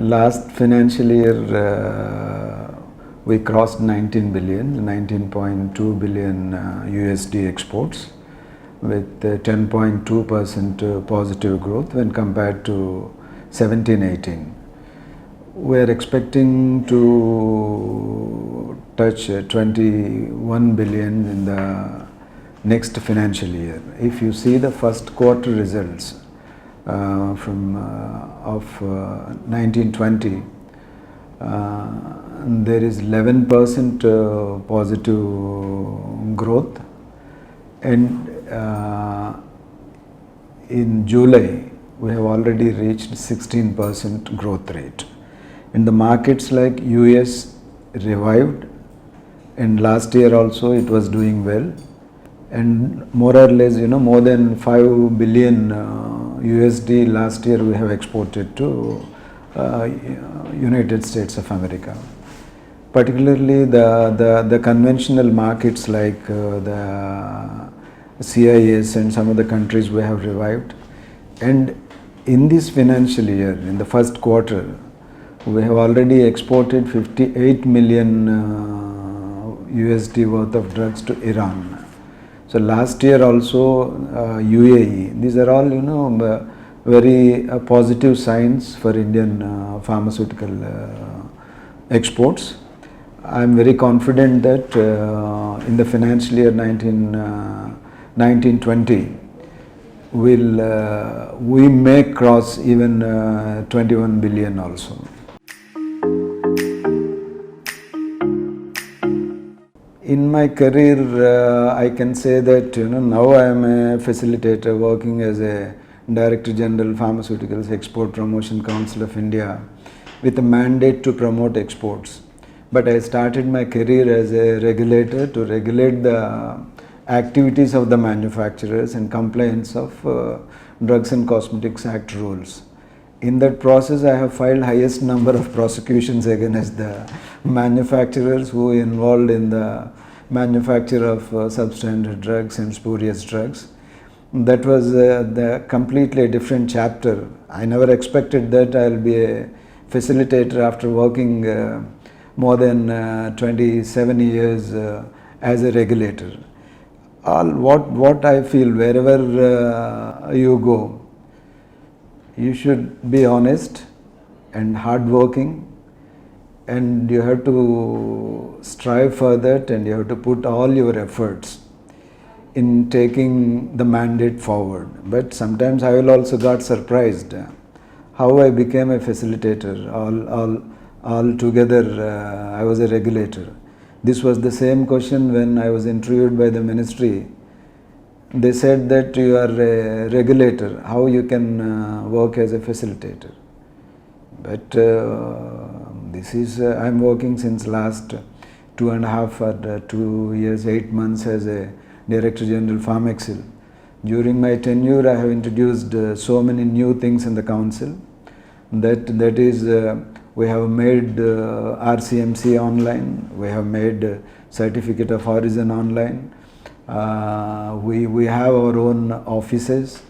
Last financial year, we crossed 19 billion, 19.2 billion USD exports with 10.2% positive growth when compared to 17-18. We are expecting to touch 21 billion in the next financial year. If you see the first quarter results of 1920, there is 11% positive growth, and in July we have already reached 16% growth rate. In the markets like US revived, and last year also it was doing well, and more or less more than 5 billion USD last year we have exported to United States of America. Particularly the conventional markets like the CIS and some of the countries we have revived, and in this financial year, in the first quarter, we have already exported 58 million USD worth of drugs to Iran. So last year also UAE. These are all very positive signs for Indian pharmaceutical exports. I am very confident that in the financial year 1920 we may cross even 21 billion also. In my career, I can say that now I am a facilitator working as a Director General Pharmaceuticals Export Promotion Council of India with a mandate to promote exports. But I started my career as a regulator to regulate the activities of the manufacturers and compliance of Drugs and Cosmetics Act rules. In that process, I have filed highest number of prosecutions against the manufacturers who were involved in the manufacture of substandard drugs and spurious drugs. That was the completely different chapter. I never expected that I will be a facilitator after working more than 27 years as a regulator. What I feel, wherever you go, you should be honest and hardworking, and you have to strive for that, and you have to put all your efforts in taking the mandate forward. But sometimes I will also got surprised how I became a facilitator. All together I was a regulator. This was the same question when I was interviewed by the ministry. They said that you are a regulator, how you can work as a facilitator. But this is, I am working since last 2.5 or 2 years, 8 months as a Director General Pharmexcil. During my tenure, I have introduced so many new things in the council. That is, we have made RCMC online, we have made Certificate of Origin online. We have our own offices,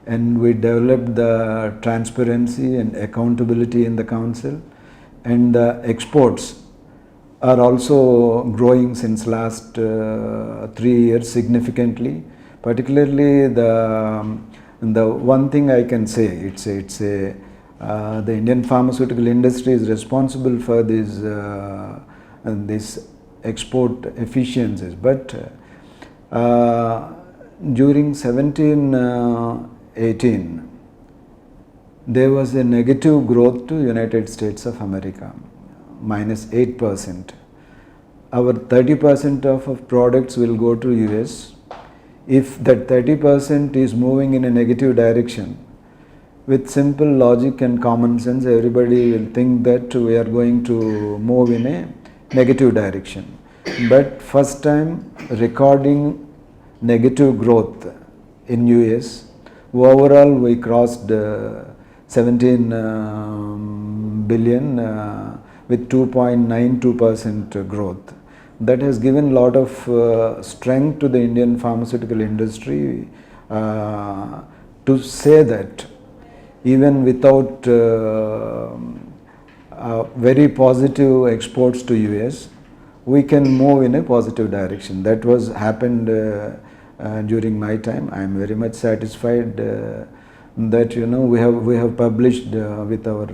and we developed the transparency and accountability in the council, and the exports are also growing since last 3 years significantly. Particularly the one thing I can say, the Indian pharmaceutical industry is responsible for this export efficiencies, but during 17-18 there was a negative growth to United States of America, -8%. Our 30% of products will go to US. If that 30% is moving in a negative direction, with simple logic and common sense, everybody will think that we are going to move in a negative direction. But first time recording negative growth in US, overall we crossed 17 billion with 2.92% growth. That has given a lot of strength to the Indian pharmaceutical industry to say that even without very positive exports to US, we can move in a positive direction. That was happened during my time. I am very much satisfied that we have published with our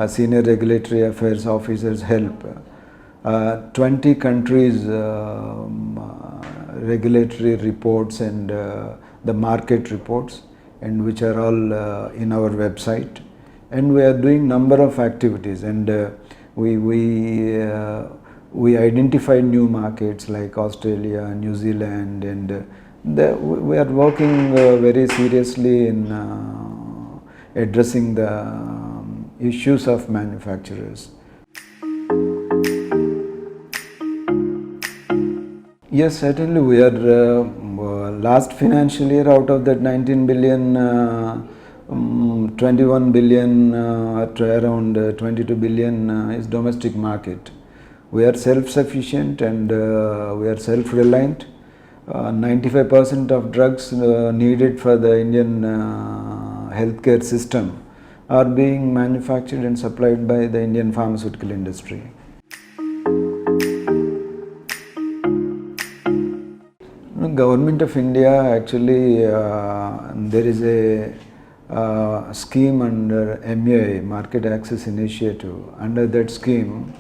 senior regulatory affairs officers help 20 countries regulatory reports and the market reports, and which are all in our website. And we are doing number of activities, and we identified new markets like Australia, New Zealand, and we are working very seriously in addressing the issues of manufacturers. Yes, certainly we are last financial year, out of that 19 billion, 21 billion around 22 billion is domestic market. We are self-sufficient and we are self-reliant. 95% of drugs needed for the Indian healthcare system are being manufactured and supplied by the Indian pharmaceutical industry. Government of India, actually there is a scheme under MAI, Market Access Initiative. Under that scheme,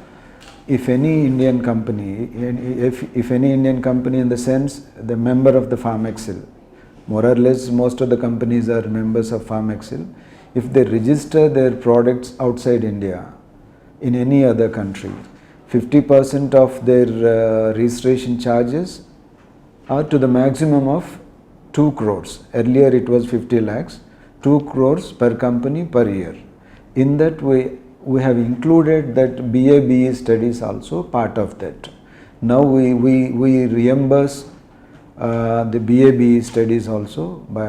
if any Indian company, if any Indian company in the sense the member of the Pharmexcil, more or less most of the companies are members of Pharmexcil, if they register their products outside India in any other country, 50% of their registration charges are to the maximum of 2 crores. Earlier it was 50 lakhs, 2 crores per company per year. In that way, we have included that BA/BE studies also part of that. Now we reimburse the BA/BE studies also by,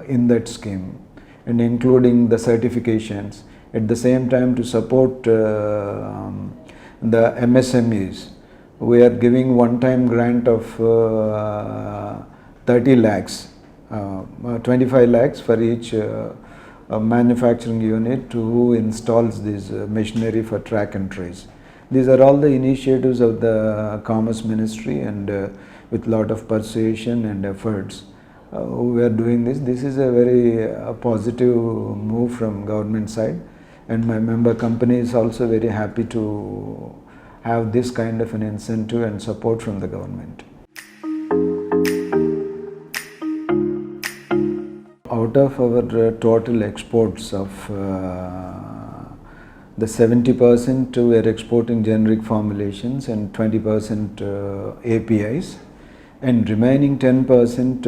in that scheme, and including the certifications. At the same time, to support the MSMEs, we are giving one-time grant of 30 lakhs, 25 lakhs for each manufacturing unit who installs this machinery for track and trace. These are all the initiatives of the Commerce Ministry, and with lot of persuasion and efforts we are doing this. This is a very positive move from government side, and my member company is also very happy to have this kind of an incentive and support from the government. Out of our total exports of the 70% we are exporting generic formulations and 20% APIs, and remaining 10%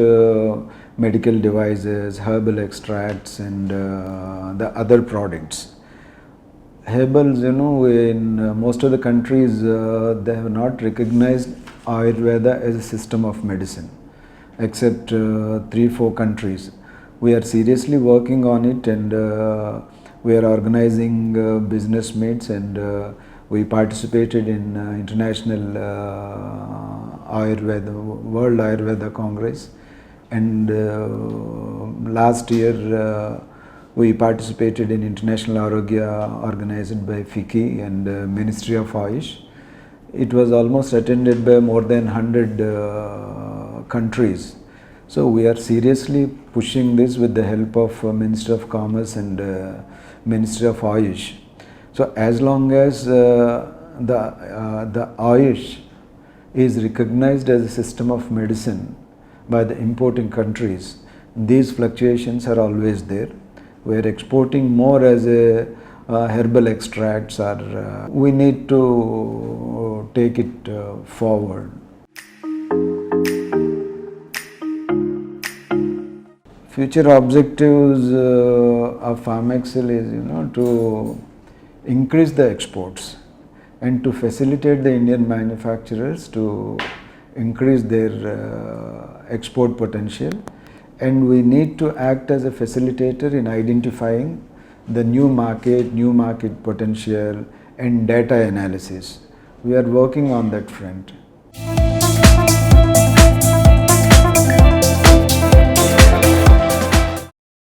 medical devices, herbal extracts, and the other products. Herbals, in most of the countries, they have not recognized Ayurveda as a system of medicine, except 3-4 countries. We are seriously working on it, and we are organizing business meets, and we participated in International Ayurveda, World Ayurveda Congress, and last year we participated in International Arogya organized by FICCI and Ministry of Ayush. It was almost attended by more than 100 countries. So we are seriously pushing this with the help of Minister of Commerce and Ministry of Ayush. So as long as the Ayush is recognized as a system of medicine by the importing countries, these fluctuations are always there. We are exporting more as a herbal extracts, or we need to take it forward. Future objectives of Pharmexcil is to increase the exports and to facilitate the Indian manufacturers to increase their export potential, and we need to act as a facilitator in identifying the new market potential and data analysis. We are working on that front.